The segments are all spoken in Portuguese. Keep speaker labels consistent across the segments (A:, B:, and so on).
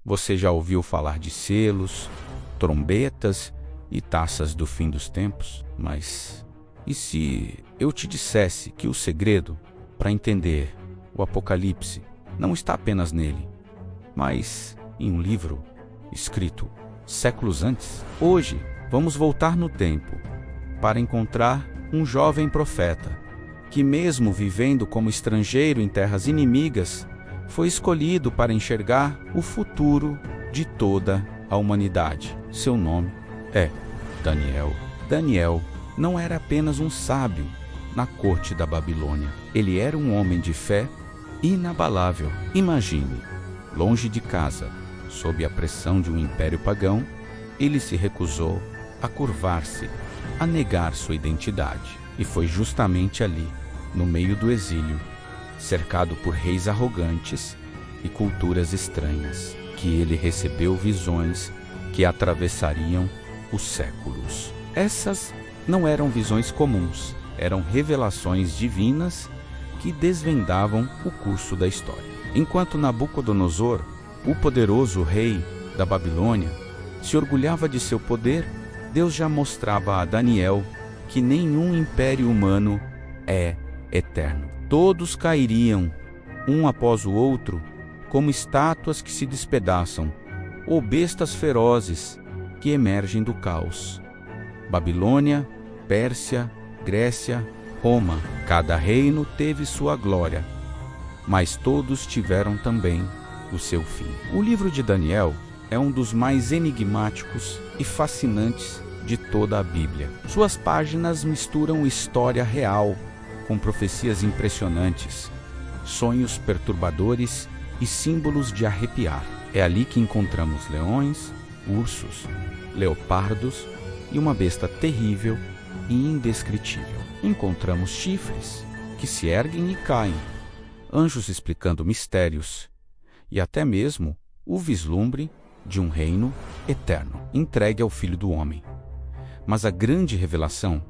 A: Você já ouviu falar de selos, trombetas e taças do fim dos tempos? Mas e se eu te dissesse que o segredo para entender o Apocalipse não está apenas nele, mas em um livro escrito séculos antes? Hoje, vamos voltar no tempo para encontrar um jovem profeta que, mesmo vivendo como estrangeiro em terras inimigas, foi escolhido para enxergar o futuro de toda a humanidade. Seu nome é Daniel. Daniel não era apenas um sábio na corte da Babilônia. Ele era um homem de fé inabalável. Imagine, longe de casa, sob a pressão de um império pagão, ele se recusou a curvar-se, a negar sua identidade. E foi justamente ali, no meio do exílio, cercado por reis arrogantes e culturas estranhas, que ele recebeu visões que atravessariam os séculos. Essas não eram visões comuns, eram revelações divinas que desvendavam o curso da história. Enquanto Nabucodonosor, o poderoso rei da Babilônia, se orgulhava de seu poder, Deus já mostrava a Daniel que nenhum império humano é eterno. Todos cairiam, um após o outro, como estátuas que se despedaçam, ou bestas ferozes que emergem do caos. Babilônia, Pérsia, Grécia, Roma, cada reino teve sua glória, mas todos tiveram também o seu fim. O livro de Daniel é um dos mais enigmáticos e fascinantes de toda a Bíblia. Suas páginas misturam história real com profecias impressionantes, sonhos perturbadores e símbolos de arrepiar. É ali que encontramos leões, ursos, leopardos e uma besta terrível e indescritível. Encontramos chifres que se erguem e caem, anjos explicando mistérios e até mesmo o vislumbre de um reino eterno entregue ao Filho do Homem. Mas a grande revelação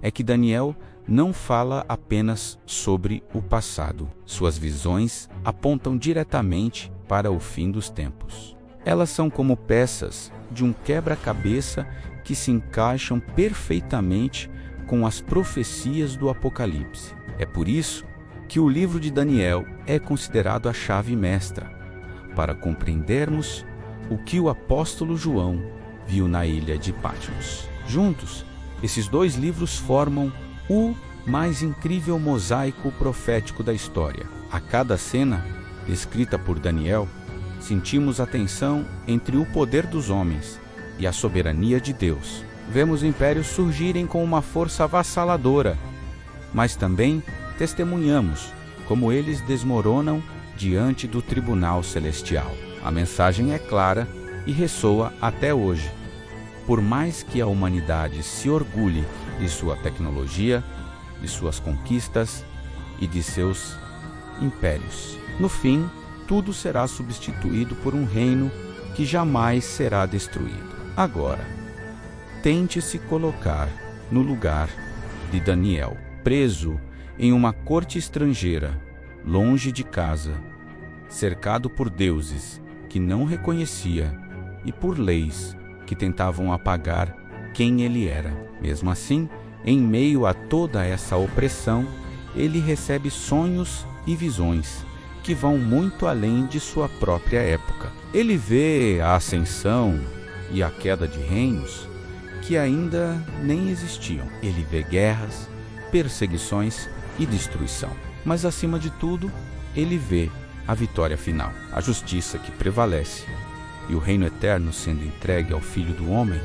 A: é que Daniel não fala apenas sobre o passado. Suas visões apontam diretamente para o fim dos tempos. Elas são como peças de um quebra-cabeça que se encaixam perfeitamente com as profecias do Apocalipse. É por isso que o livro de Daniel é considerado a chave mestra para compreendermos o que o apóstolo João viu na ilha de Patmos. Juntos, esses dois livros formam o mais incrível mosaico profético da história. A cada cena descrita por Daniel, sentimos a tensão entre o poder dos homens e a soberania de Deus. Vemos impérios surgirem com uma força avassaladora, mas também testemunhamos como eles desmoronam diante do tribunal celestial. A mensagem é clara e ressoa até hoje. Por mais que a humanidade se orgulhe de sua tecnologia, de suas conquistas e de seus impérios, no fim, tudo será substituído por um reino que jamais será destruído. Agora, tente se colocar no lugar de Daniel, preso em uma corte estrangeira, longe de casa, cercado por deuses que não reconhecia e por leis que tentavam apagar quem ele era. Mesmo assim, em meio a toda essa opressão, ele recebe sonhos e visões que vão muito além de sua própria época. Ele vê a ascensão e a queda de reinos que ainda nem existiam. Ele vê guerras, perseguições e destruição. Mas, acima de tudo, ele vê a vitória final, a justiça que prevalece e o reino eterno sendo entregue ao Filho do Homem.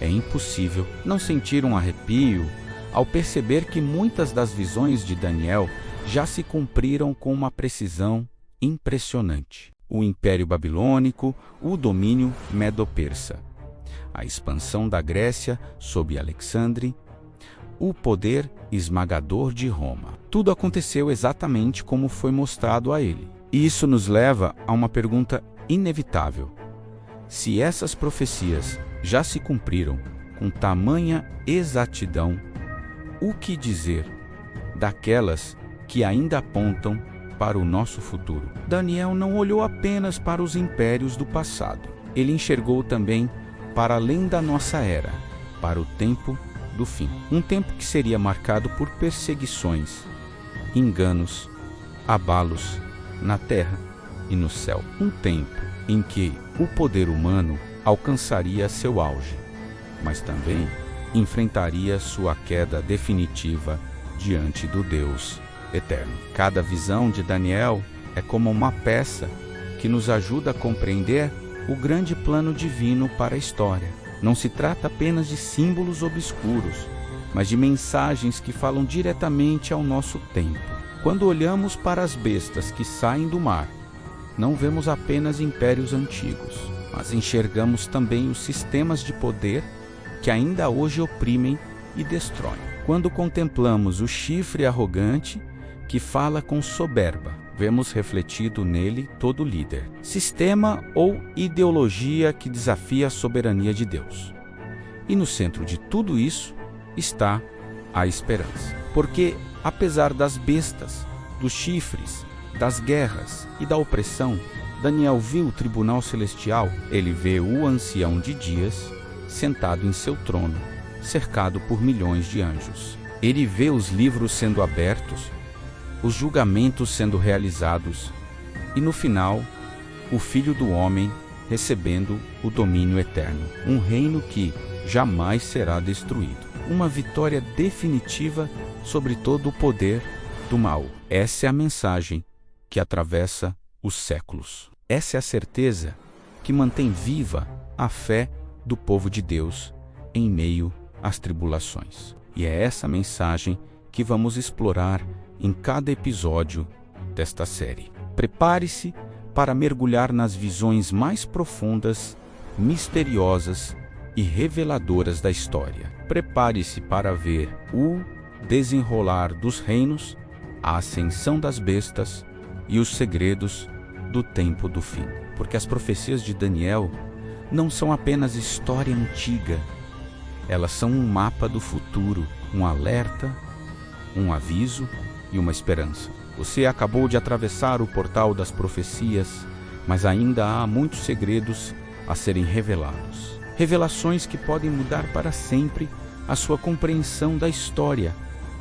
A: É impossível não sentir um arrepio ao perceber que muitas das visões de Daniel já se cumpriram com uma precisão impressionante. O Império Babilônico, o domínio Medo-Persa, a expansão da Grécia sob Alexandre, o poder esmagador de Roma. Tudo aconteceu exatamente como foi mostrado a ele. E isso nos leva a uma pergunta inevitável. Se essas profecias já se cumpriram com tamanha exatidão, o que dizer daquelas que ainda apontam para o nosso futuro. Daniel não olhou apenas para os impérios do passado. Ele enxergou também para além da nossa era, para o tempo do fim. Um tempo que seria marcado por perseguições, enganos, abalos na terra e no céu. Um tempo em que o poder humano alcançaria seu auge, mas também enfrentaria sua queda definitiva diante do Deus eterno. Cada visão de Daniel é como uma peça que nos ajuda a compreender o grande plano divino para a história. Não se trata apenas de símbolos obscuros, mas de mensagens que falam diretamente ao nosso tempo. Quando olhamos para as bestas que saem do mar, não vemos apenas impérios antigos, mas enxergamos também os sistemas de poder que ainda hoje oprimem e destroem. Quando contemplamos o chifre arrogante que fala com soberba, vemos refletido nele todo líder, sistema ou ideologia que desafia a soberania de Deus. E no centro de tudo isso está a esperança. Porque, apesar das bestas, dos chifres, das guerras e da opressão, Daniel viu o tribunal celestial. Ele vê o ancião de dias sentado em seu trono, cercado por milhões de anjos. Ele vê os livros sendo abertos, os julgamentos sendo realizados e, no final, o Filho do Homem recebendo o domínio eterno, um reino que jamais será destruído, uma vitória definitiva sobre todo o poder do mal. Essa é a mensagem que atravessa os séculos. Essa é a certeza que mantém viva a fé do povo de Deus em meio às tribulações. E é essa mensagem que vamos explorar em cada episódio desta série. Prepare-se para mergulhar nas visões mais profundas, misteriosas e reveladoras da história. Prepare-se para ver o desenrolar dos reinos, a ascensão das bestas e os segredos do tempo do fim. Porque as profecias de Daniel não são apenas história antiga, elas são um mapa do futuro, um alerta, um aviso e uma esperança. Você acabou de atravessar o portal das profecias, mas ainda há muitos segredos a serem revelados. Revelações que podem mudar para sempre a sua compreensão da história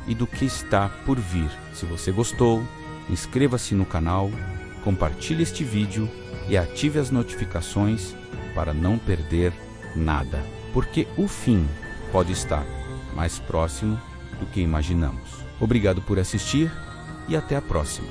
A: e do que está por vir. Se você gostou, inscreva-se no canal, compartilhe este vídeo e ative as notificações para não perder nada, porque o fim pode estar mais próximo do que imaginamos. Obrigado por assistir e até a próxima.